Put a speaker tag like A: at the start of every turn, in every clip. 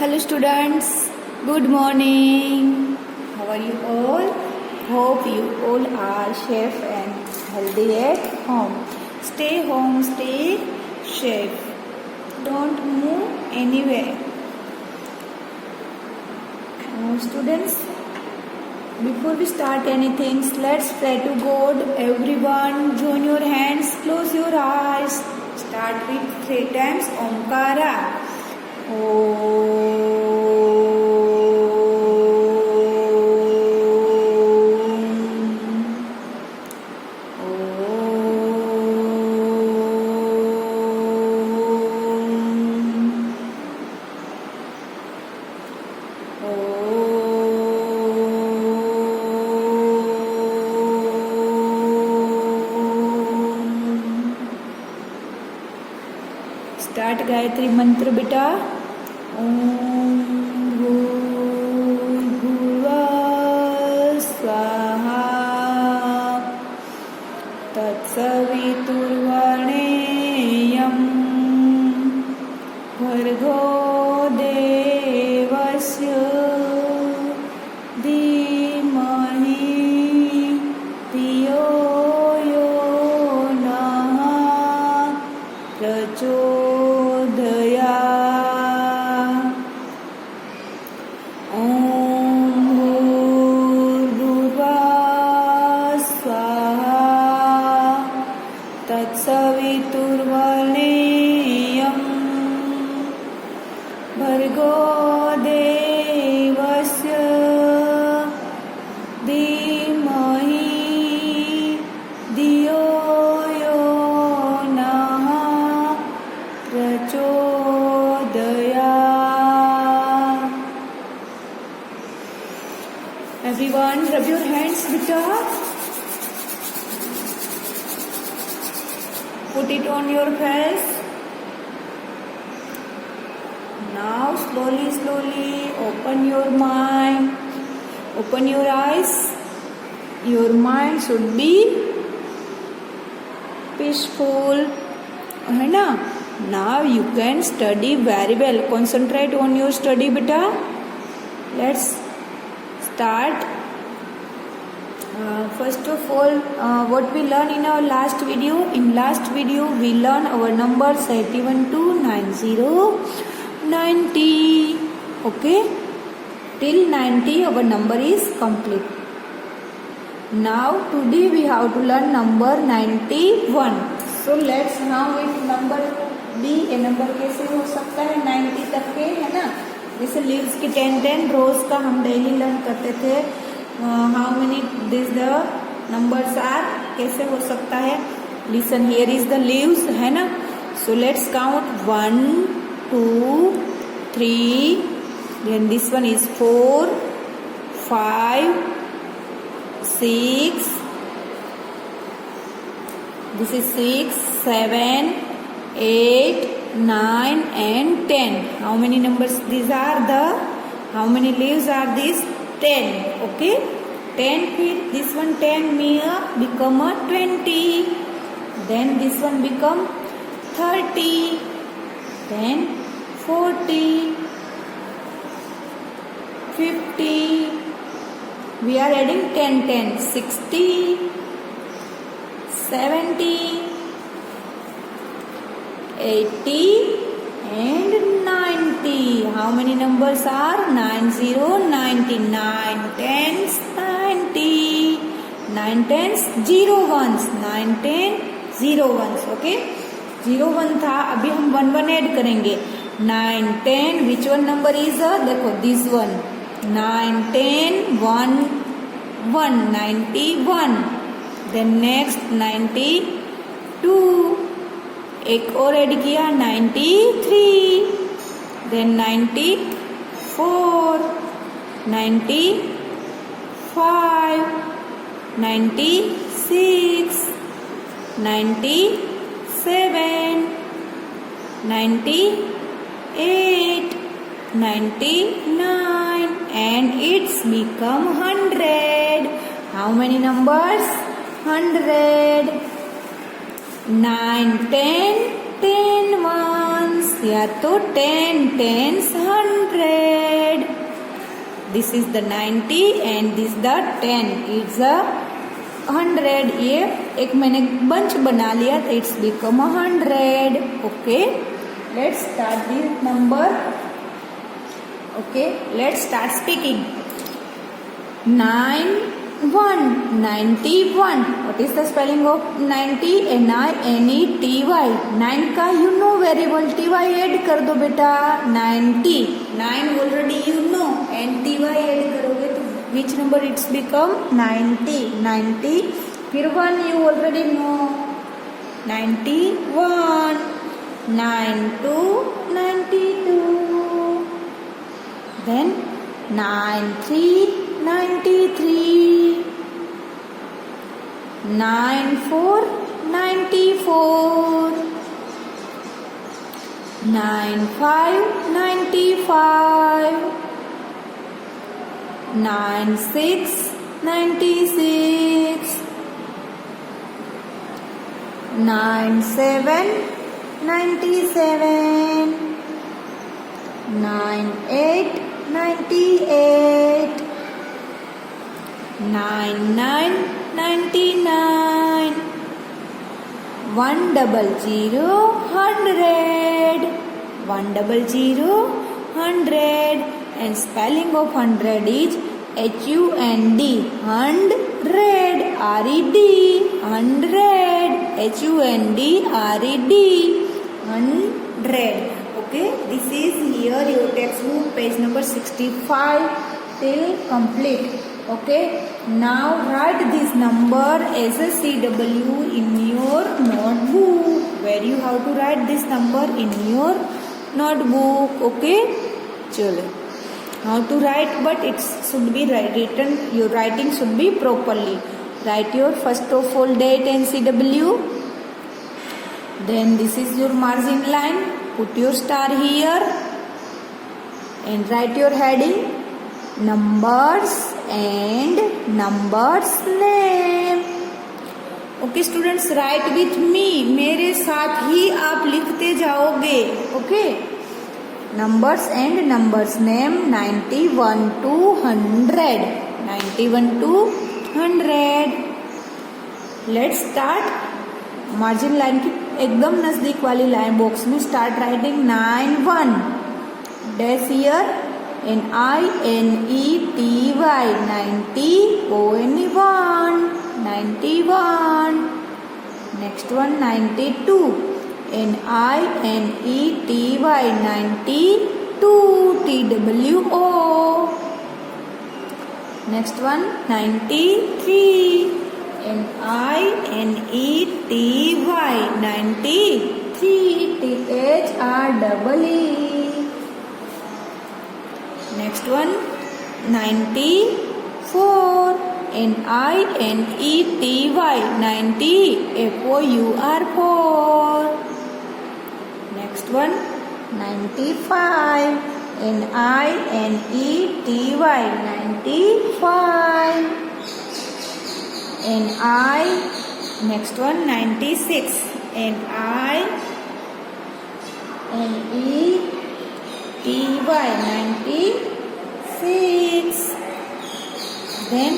A: Hello students, good morning. How are you all? Hope you all are safe and healthy at home. Stay home, stay safe. Don't move anywhere. Students, before we start anything, let's pray to God. Everyone, join your hands, close your eyes. Start with 3 times Omkara. Start Gayatri मंत्र बेटा. ओम भूर्भुवः स्वाहा तत्सवितुर्वरेण्यं भर्गो देवस्य धीमहि धियो यो नः प्रचोदयात्. ओम भूर्भुवः स्वाहा तत्सवितुर्वरेण्यं भर्गो देवस्य धीमहि धियो यो नः प्रचोदयात्. Everyone, rub your hands, beta. Put it on your face. Now, slowly, open your mind. Open your eyes. Your mind should be peaceful. है ना? Now you can study very well. Concentrate on your study, beta. Let's start. First of all, what we learned in our last video. In last video, we learned our numbers 81 to 90, 90. Okay? Till 90, our number is complete. Now, today we have to learn number 91. So, let's now with number B. ये number कैसे हो सकता है 90 तक के, है ना? जैसे लीव्स की 10 रोज का हम डेली लर्न करते थे. How many this the numbers are, कैसे हो सकता है? Listen, here is the leaves, है ना? So let's count 1 2 3, then this one is 4 5 6, this is 6 7 8 9 and 10. How many numbers these are? The how many leaves are these? 10. Okay, 10. फिर this one 10 mere become a 20, then this one become 30, then 40 50. We are adding 10 60 70 80 and 90. How many numbers are? 90 99 tens 90, 9 tens 0 ones, 9 10 0 ones. Okay, 0 1 था, अभी हम 1 1 add करेंगे. 9 10, which one number is देखो this one. 9 10 1 1 91. then next 92, एक और add किया 93, then 94 95 96 97 98 99 and it's become 100. How many numbers? 100. 9 10 10 ones, या तो 10 tens 100. This is the 90 and this the 10 it's a 100. ये एक मैंने बंच बना लिया तो it's become 100. Okay, let's start this number. Okay, let's start speaking. 91. What is the spelling of 90? NINETY. 9 का you know very well. TY add कर दो बेटा. 90. 9 already you know and TY add करोगे तो which number it's become? 90. 90. फिर 1 you already know. 91. 92. 92. Then 93. 93. 94. 94. 95. 95. 96. 96. 97. 97. 98. 98. 99. 99. 100. 100. 100. 100. And spelling of 100 is HUND. 100. RED. 100. HUND. RED. 100. Okay, this is here your textbook, page number 65 till complete. Okay, now write this number as a CW in your notebook. Where you have to write this number in your notebook. Okay, chalo. How to write, but it should be written. Your writing should be properly. Write your first of all date and CW. Then this is your margin line. Put your star here and write your heading, numbers and numbers name. Okay students, write with me. मेरे साथ ही आप लिखते जाओगे. Okay, numbers and numbers name. 91 to 100. 91 to 100. Let's start. Margin line की एकदम नजदीक वाली line box में start writing 91. Dash here NINETY. 90. ONE1. 91. Next one 92. NINETY. 92. TWO. Next one 93. NINETY. 93. THREE. Next one 94. NINETY. 90. FOUR. Next one 95. NINETY. 95. Next one 96. NINETY. 96. Then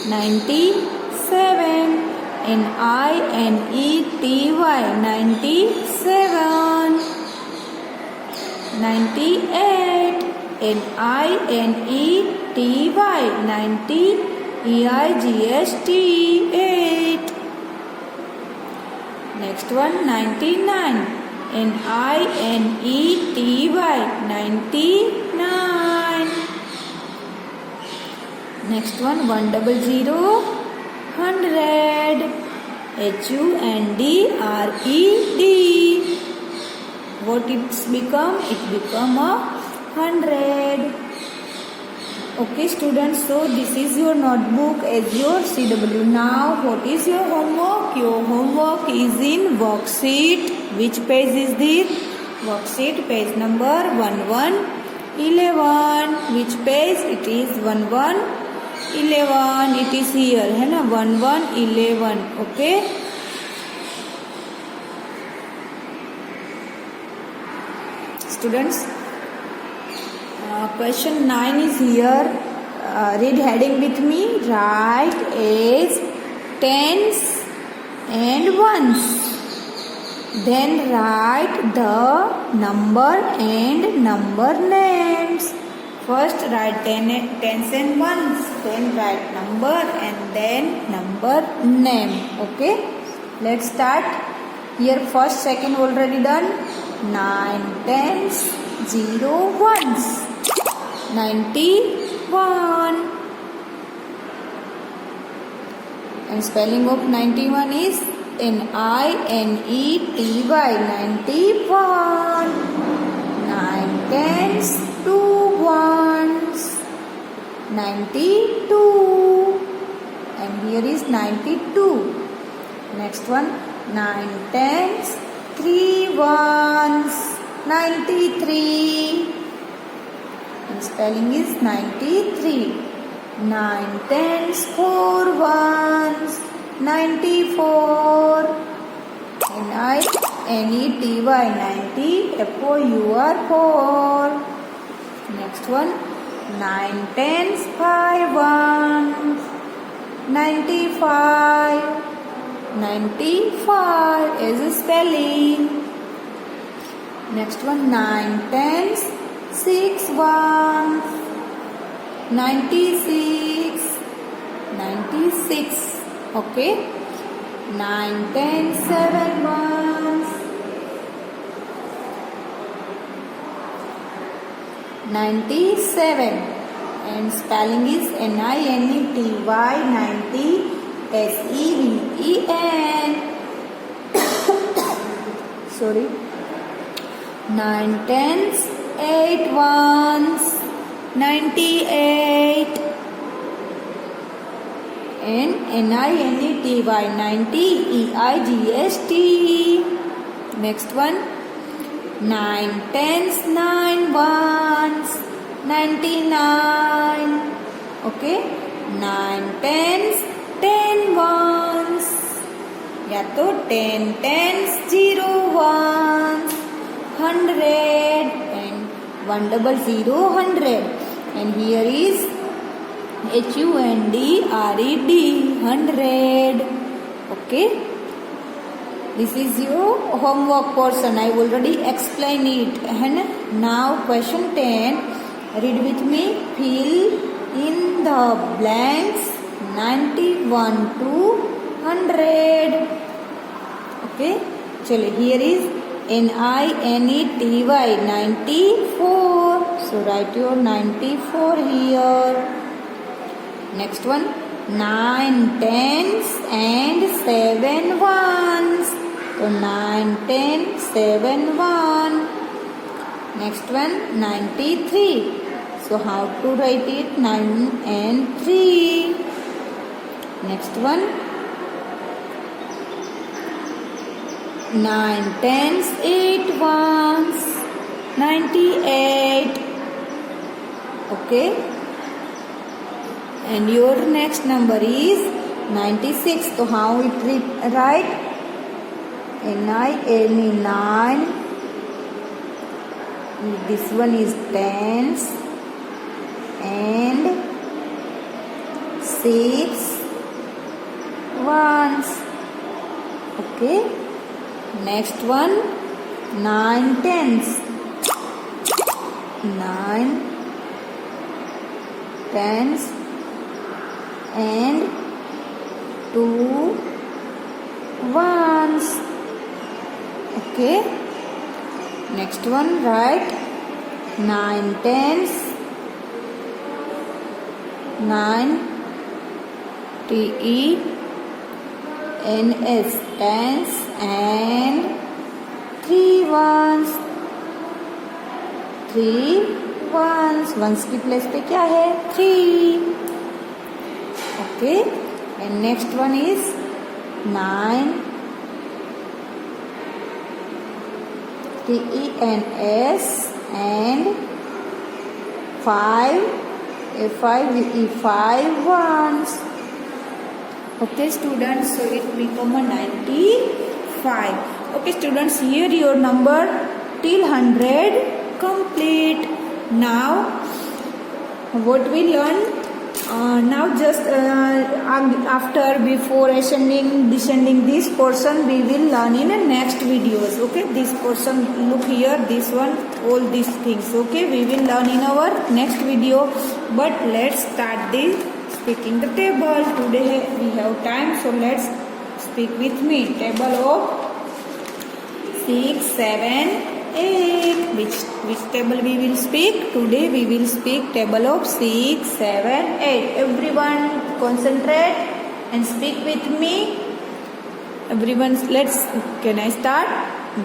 A: 97. NINETY. 97. 98. NINETY. 90. EIGST. 8. Next one 99. NINETY. 99. Next one 100. 100. HUNDRED. What it's become? It become a 100. Okay students, so this is your notebook as your CW. Now what is your homework? Your homework is in worksheet. Which page is this? Worksheet page number 1111. Which page? It is 1111. It is here है ना 1111. Okay. Students, question 9 is here. read heading with me. Write as tens and ones. Then write the number and number names. First write tens and ones. Then write number and then number name. Okay. Let's start. Here first, second already done. 9 tens, 0 ones. 91. And spelling of 91 is N-I-N-E-T-Y. 91. 9 tens, 2 ones. 92. And here is 92. Next one. 9 tens, 3 ones. 93. And spelling is 93. 9 tens, 4 ones. 94. N-I-N-E-T-Y. 90. F-O-U-R. 4. Next one. 9 tens, 5 ones. 95. 95 is a spelling. Next one. 9 tens, 6 ones. 96. 96. Okay. 9 tens, 7 ones. 97. And spelling is N-I-N-E-T-Y. 90. S-E-V-E-N. Sorry. 9 tens, 8 ones. 98. And N-I-N-E-T-Y. 90. E-I-G-S-T. Next one. 9 tens, 9 ones. 99. Okay. 9 tens, 10 ones. या तो 10 tens, 0 ones. 100 and 100, 100. And here is H-U-N-D-R-E-D. 100. Okay. This is your homework portion. I already explained it. And now question 10. Read with me. Fill in the blanks. 91 to 100. Okay. Chalo, here is N-I-N-E-T-Y. 94. So write your 94 here. Next one. 9 tens and 7 ones. So 9 10 7 1. Next one. 93. So how to write it? 9 and 3. Next one. 9 tens, 8 ones. 98. Okay. And your next number is 96. So how it write? N-I-N-E 9. This one is tens. And 6 ones. Okay. Next one. 9 tens. 9 tens and 2 ones. Okay. Next one, write 9 tens, 9 T-E-N-S, tens and 3 ones. 3 ones. Ones की place पे क्या है? 3. Okay. And next one is 9 T-E-N-S and 5 5 ones. Okay students, so it become a 95. Okay students, here your number till 100 complete. Now what we learn? Now just after, before ascending descending this portion, we will learn in the next videos. Okay, this portion, look here, this one, all these things. Okay, we will learn in our next video. But let's start the speaking the table. Today we have time, so let's speak with me. Table of 6, 7, 8. Which table we will speak? Today we will speak table of 6, 7, 8. Everyone concentrate and speak with me. Everyone, can I start?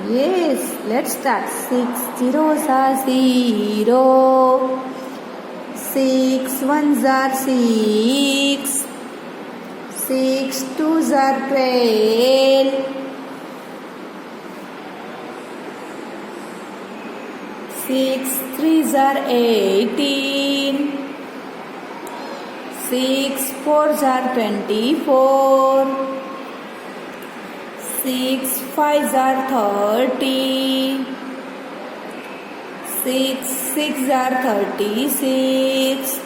A: Yes, let's start. 6 zeros are 0. 6 ones are 6. 6 twos are 12. 6 threes are 18. 6 fours are 24. 6 fives are 30. 6 sixes are 36.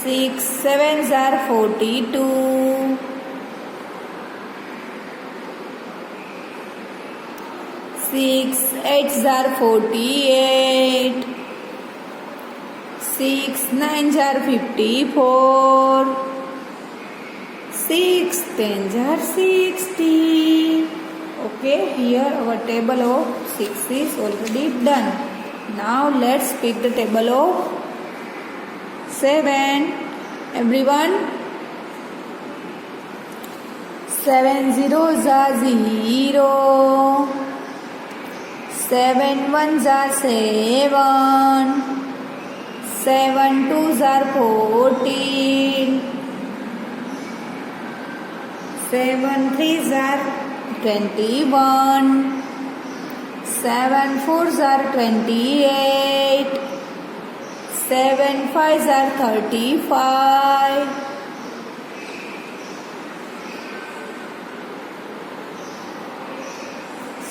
A: 6 sevens are 42. 6 eights are 48. 6 nines are 54. 6 tens are 60. Okay, here our table of 6 is already done. Now let's pick the table of 7. Everyone, 7 zeros are 0. 7 ones are 7. 7 twos are 14. 7 threes are 21. 7 fours are 28. 7 fives are 35.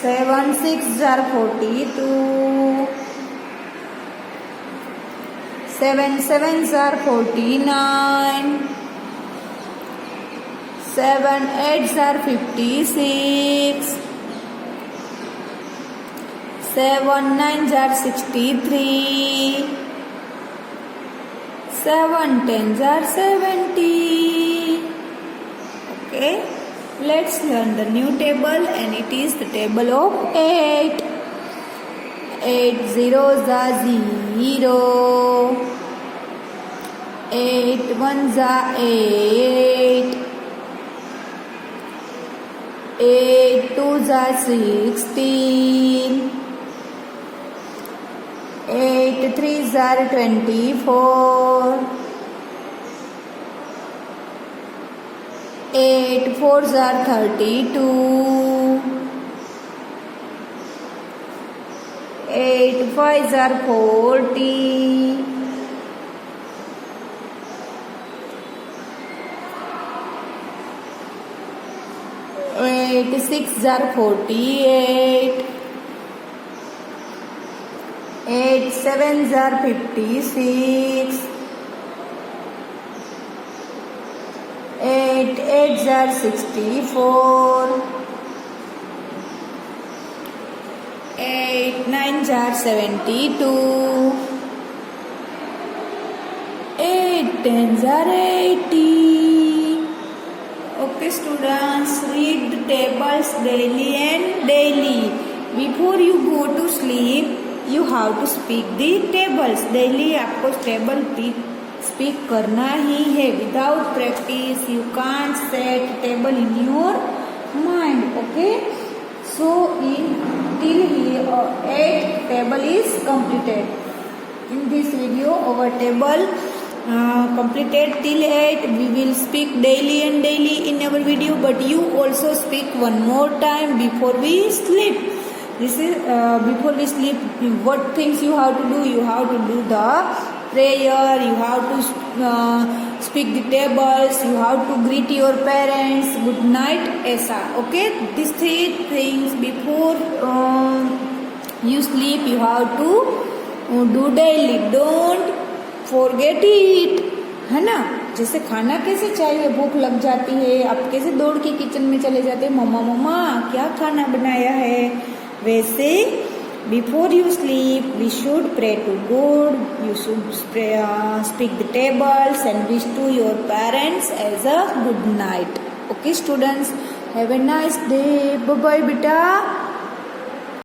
A: 7 sixes are 42. 7 sevens are 49. 7 eights are 56. 7 nines are 63. 7 tens are 70. Okay, let's learn the new table, and it is the table of 8. 8 zeros are 0. 8 ones are 8. 8 twos are 16. 8 threes are 24. 8 fours are 32. 8 fives are 40. 8 sixes are 48. 8 sevens are 56. 8 eights are 64. 8 nines are 72. 8 tens are 80. Okay students, read the tables daily and daily. Before you go to sleep, you have to speak the tables. Daily आपको table speak करना ही है. Without practice, you can't set table in your mind. Okay. So till here 8 table is completed. In this video, our table completed till 8. We will speak daily and daily in our video, but you also speak one more time before we sleep. This is before we sleep, what things you have to do? You have to do the prayer, you have to speak the tables, you have to greet your parents, good night, ऐसा. Okay, these 3 things before you sleep you have to do daily. Don't forget it, है ना। जैसे खाना कैसे चाहिए, भूख लग जाती है, आप कैसे दौड़ के किचन में चले जाते हैं, मम्मा मम्मा क्या खाना बनाया है, वैसे before you sleep we should pray to God, you should speak the tables and wish to your parents as a good night. Okay students, have a nice day, bye bye बेटा।